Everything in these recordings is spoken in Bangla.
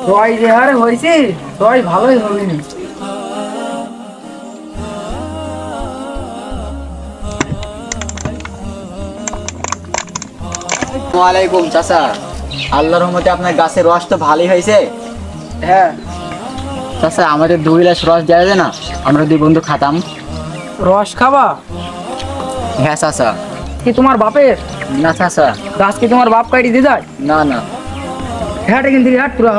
সবাই যে হারে হয়েছে সবাই ভালোই হবে না। ওয়ালাইকুম চাচা, আল্লাহর রহমতে আপনার গাছের রস তো ভালোই হয়েছে। হ্যাঁ চাচা আমাদের 2 গ্লাস রস দেওয়া যায় না? আমরা 2 বন্ধু খাতাম। রস খাবা? হ্যাঁ চাচা। কি তোমার বাপের? না চাচা। গাছ কি তোমার বাপ কাটি দিয়ে যায়? না না। হ্যাঁ কিন্তু হ্যাঁ পুরো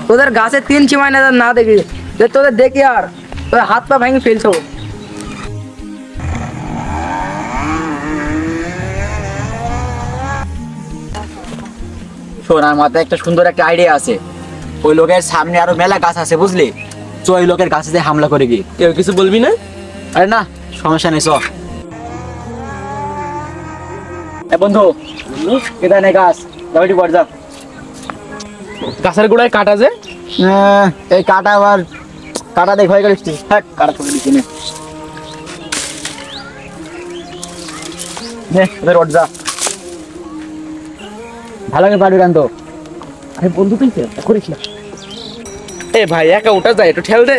তোদের গাছে 3 চিমাই না দেখি যে তোদের দেখি আর তোদের হাত পা ভেঙে ফেলছো। শোন, আমার মাথায় একটা সুন্দর একটা আইডিয়া আছে। ওই লোকের সামনে আরো মেলা গাছ আছে বুঝলি, তো ওই লোকের গাছে হামলা করে গিয়ে। কেউ কিছু বলবি না? আরে না, সমস্যা নেই। চ বন্ধু, কেদার নেই গাছ, যাবি পর যা। গাছের গোড়ায় কাটা যে এই কাটা আবার কাটা দেখ হয়ে গেল। হ্যাঁ কাটা ছুটে দিচ্ছি নে রোড যা, ভালো করে পারবি কেন তো? আরে বন্ধু তুই করিস না। এ ভাই একা ওটা যায়, একটু ঠেল দে।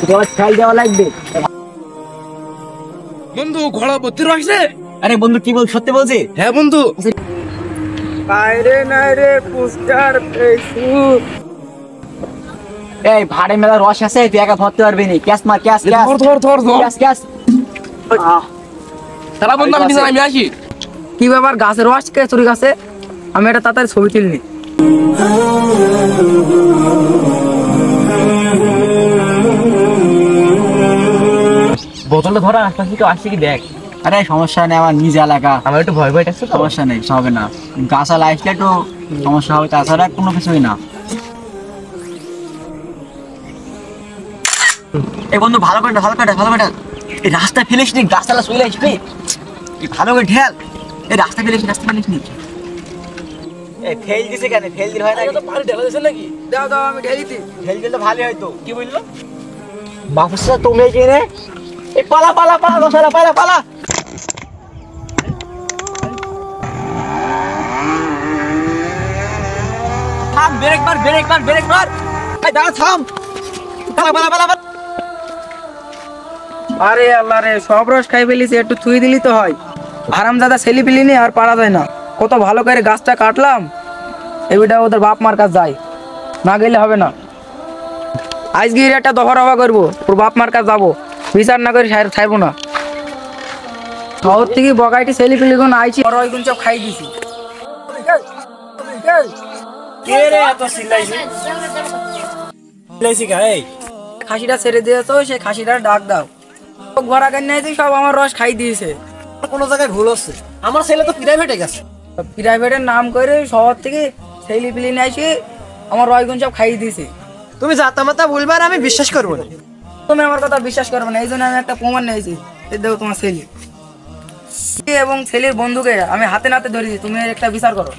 তোমার খেয়াল দেওয়া লাগবে। বন্ধু ঘোড়া ভর্তি রয়েছে। আরে বন্ধু কি বল, সত্যি বলছি? হ্যাঁ বন্ধু। বাইরে নাই রে পুস্টার ফেসবুক। এই ভাড়ে মেলা রস আছে, তুই একা ভরতে পারবি না। ক্যাশ মার, ক্যাশ ক্যাশ ধর ক্যাশ ক্যাশ। সারা বন্ধু আমি আসি। কি ব্যাপার গাছের রস কে চুরি গাছে? আমি এটা তাড়াতাড়ি ছবি তুলিনি। বোতলটা ধরা আশপাশে কেউ আসছে কি দেখ। আরে সমস্যা নেই, আমার নিজ এলাকা, আমার একটু ভয় ভয় লাগছে তো। সমস্যা নেই, হবে না। গাছাল আসলে একটু সমস্যা হবে, তাছাড়া কোনো কিছুই না। এই বন্ধু ভালো করে ভালো করে ভালো করে এই রাস্তা ফেলিস নি, গাছালা চলে আসবি। এই ভালো করে ঢেল, এই রাস্তা ফেলিস, রাস্তা ফেলিস নি। এই ফেল দিছে কেন? ফেল দিলে হয় না? তো পানি ঢেলা দিয়েছে নাকি? দাও দাও আমি ঢেলি দিই। ফেল দিলে ভালো হয়তো। কি বললো? বাবুসা তুমি কি রে? এই পালা পালা পালা দশরা পালা পালা। থাম, ব্রেক মার ব্রেক মার ব্রেক মার। এই দাঁড়া, থাম। পালা পালা পালা পালা। আরে আল্লাহ রে, সব রস খাই ফেলিস, একটু থুই দিলি তো হয়। আরামদাদা ছেলে পিলিনি আর পারা যায় না। কত ভালো করে গাছটা কাটলাম, এবিটা ওদের বাপ মার কাছে যায়, না গেলে হবে না। আজকে একটা দফা রফা করবো, ওর বাপ মার কাছে যাবো, বিচার না করে ছাড়বো না। শহর থেকে বগাইটি ছেলে পিলি গুণ আইছি, বড় ওইগুন সব খাই দিছি। কে রে এত সিলাইছি? সিলাইছি গাই। খাসিটা ছেড়ে দিয়েছো, সেই খাসিটার ডাক দাও। ঘোড়া গান নিয়েছি, সব আমার রস খাই দিয়েছে। কোনো জায়গায় ভুল হচ্ছে। আমার ছেলে তো প্রাইভেটে গেছে। প্রাইভেটের নাম করে শহর থেকে ছেলে পিলি নিয়ে আসি, আমার রয়গুন সব খাই দিয়েছে। তুমি জাতামাতা বলবার আমি বিশ্বাস করবো না। তুমি আমার কথা বিশ্বাস করবে না, এই জন্য আমি একটা প্রমাণ নিয়েছি। এই দেখো তোমার ছেলে এবং ছেলের বন্ধুকে আমি হাতে নাতে ধরেছি। তুমি একটা বিচার করো।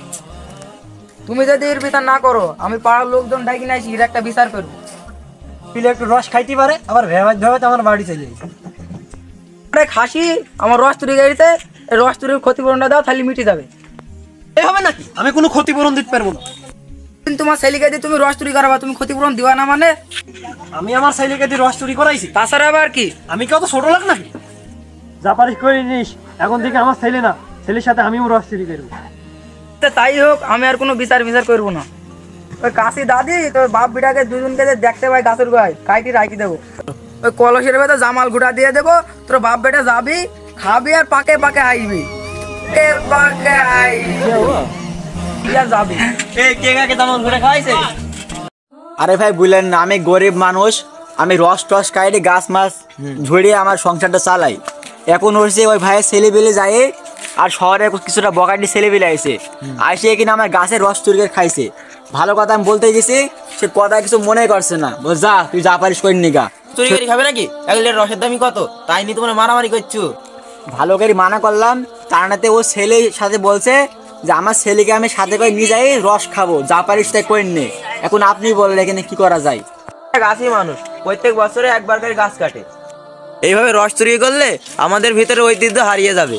তুমি যদি এর বিচার না করো, আমি পাড়ার লোকজন ডাকি নাইছি, এর একটা বিচার করবো। পিলে একটু রস খাইতে পারে, আবার ভেবাই ভেবাই আমার বাড়ি চলে গেছে। খাসি আমার রস চুরি গাড়িতে, রস চুরির ক্ষতিপূরণটা দাও, তাহলে মিটে যাবে। এই হবে নাকি? আমি কোনো ক্ষতিপূরণ দিতে পারবো না। কিন্তু তোমার ছেলেকে দিয়ে তুমি রস চুরি করাবা, তুমি ক্ষতিপূরণ দিবা না মানে? আমি আমার ছেলেকে দিয়ে রস চুরি করাইছি, তাছাড়া আবার কি? আমি কেউ তো ছোট লোক নাকি? যা পারিস করে নিস, এখন থেকে আমার ছেলে না, ছেলের সাথে আমিও রস চুরি করবো। তাই হোক, আমি আর কোনো বিচার করবো না। ওই কাশি দাদি তোর বাপ বিটাকে দুজনকে দেখতে পাই গাছের গোড়ায়, কাইটি রাখি দেবো। ওই কলসের ভেতর জামাল গুটা দিয়ে দেবো, তোর বাপ বেটা যাবি, খাবি আর পাকে পাকে আইবি। আরে ভাই বুঝলেন না, আমি গরিব মানুষ, আমি রস টস খাইলে গাছ মাছ ঝরিয়ে আমার সংসারটা চালাই। এখন হচ্ছে ওই ভাইয়ের ছেলে পেলে যায়, আর শহরে কিছুটা বগাটি ছেলে পেলে আইসে আইসে কিনা আমার গাছের রস চুরি করে খাইছে। ভালো কথা আমি বলতে গেছি, সে কথা কিছু মনে করছে না। বল যা, তুই যা পারিস করে নিগা। চুরি করে খাবে নাকি? 1 লিটার রসের দামই কত? তাই নিয়ে তোমরা মারামারি করছো। ভালো করে মানা করলাম, তার নাতে ও ছেলের সাথে বলছে যে আমার ছেলেকে আমি সাথে করে নিয়ে যাই, রস খাবো, যা পারিস তাই করে নে। এখন আপনি বলেন এখানে কি করা যায়? গাছই মানুষ প্রত্যেক বছরে একবার করে গাছ কাটে, এইভাবে রস চুরি করলে আমাদের ভিতরে ঐতিহ্য হারিয়ে যাবে।